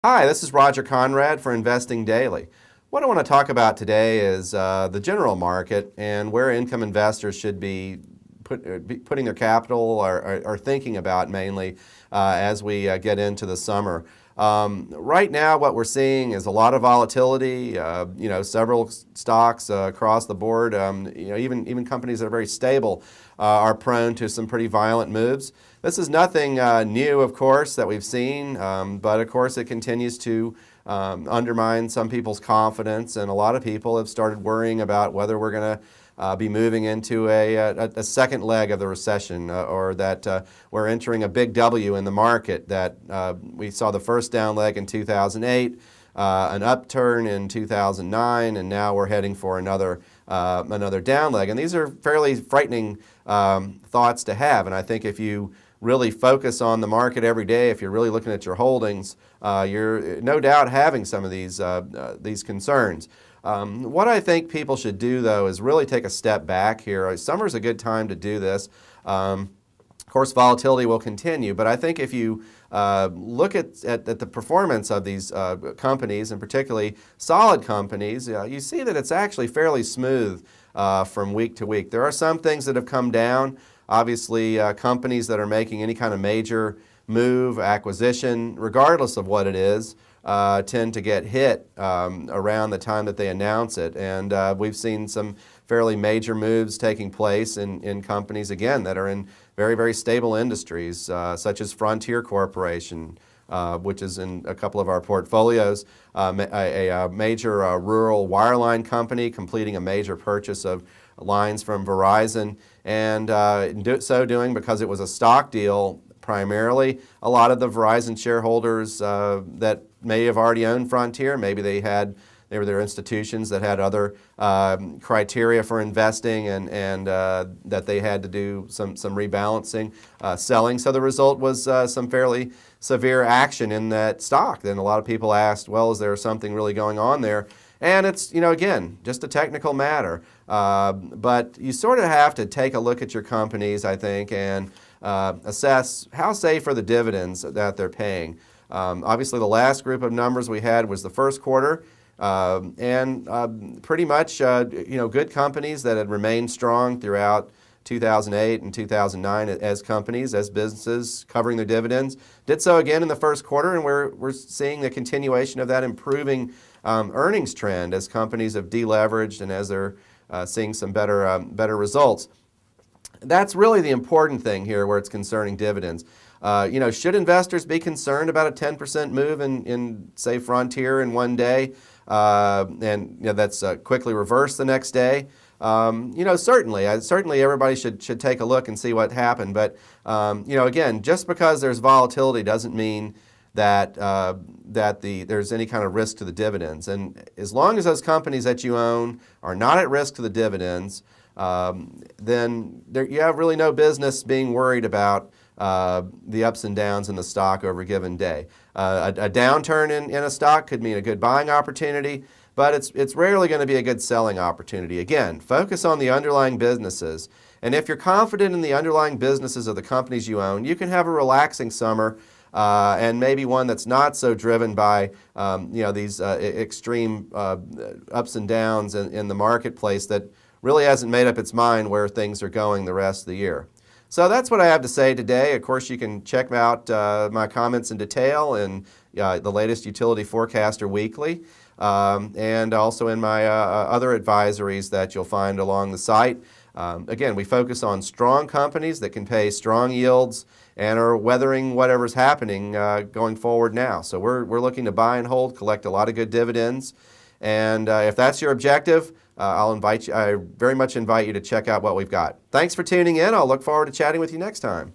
Hi, this is Roger Conrad for Investing Daily. What I want to talk about today is the general market and where income investors should be putting their capital or thinking about mainly as we get into the summer. Right now, what we're seeing is a lot of volatility. Several stocks across the board. Even companies that are very stable are prone to some pretty violent moves. This is nothing new, of course, that we've seen, but of course it continues to undermine some people's confidence, and a lot of people have started worrying about whether we're going to be moving into a second leg of the recession, or that we're entering a big W in the market, that we saw the first down leg in 2008, an upturn in 2009, and now we're heading for another down leg. And these are fairly frightening thoughts to have, and I think if you really focus on the market every day, if you're really looking at your holdings, you're no doubt having some of these concerns. What I think people should do, though, is really take a step back here. Summer's a good time to do this. Of course, volatility will continue, but I think if you look at the performance of these companies, and particularly solid companies, you see that it's actually fairly smooth from week to week. There are some things that have come down. Obviously, companies that are making any kind of major move, acquisition, regardless of what it is, tend to get hit around the time that they announce it. And we've seen some fairly major moves taking place in companies, again, that are in very, very stable industries, such as Frontier Corporation, which is in a couple of our portfolios, a major rural wireline company completing a major purchase of lines from Verizon, and so doing because it was a stock deal primarily. A lot of the Verizon shareholders that may have already owned Frontier, maybe they were their institutions that had other criteria for investing, and that they had to do some rebalancing, selling. So the result was some fairly severe action in that stock. Then a lot of people asked, well, is there something really going on there? And it's, again, just a technical matter. But you sort of have to take a look at your companies, I think, and assess how safe are the dividends that they're paying. Obviously, the last group of numbers we had was the first quarter, and pretty much, good companies that had remained strong throughout 2008 and 2009 as companies, as businesses covering their dividends, did so again in the first quarter, and we're seeing the continuation of that improving earnings trend as companies have deleveraged and as they're seeing some better results. That's really the important thing here where it's concerning dividends. Should investors be concerned about a 10% move in say, Frontier in one day, and that's quickly reversed the next day? Certainly everybody should take a look and see what happened. But, again, just because there's volatility doesn't mean that there's any kind of risk to the dividends. And as long as those companies that you own are not at risk to the dividends, then you have really no business being worried about the ups and downs in the stock over a given day. A downturn in a stock could mean a good buying opportunity, but it's rarely going to be a good selling opportunity. Again, focus on the underlying businesses. And if you're confident in the underlying businesses of the companies you own, you can have a relaxing summer, and maybe one that's not so driven by these extreme ups and downs in the marketplace that really hasn't made up its mind where things are going the rest of the year. So that's what I have to say today. Of course, you can check out my comments in detail in the latest Utility Forecaster Weekly, and also in my other advisories that you'll find along the site. Again, we focus on strong companies that can pay strong yields and are weathering whatever's happening going forward now. So we're looking to buy and hold, collect a lot of good dividends. And if that's your objective, I very much invite you to check out what we've got. Thanks for tuning in. I'll look forward to chatting with you next time.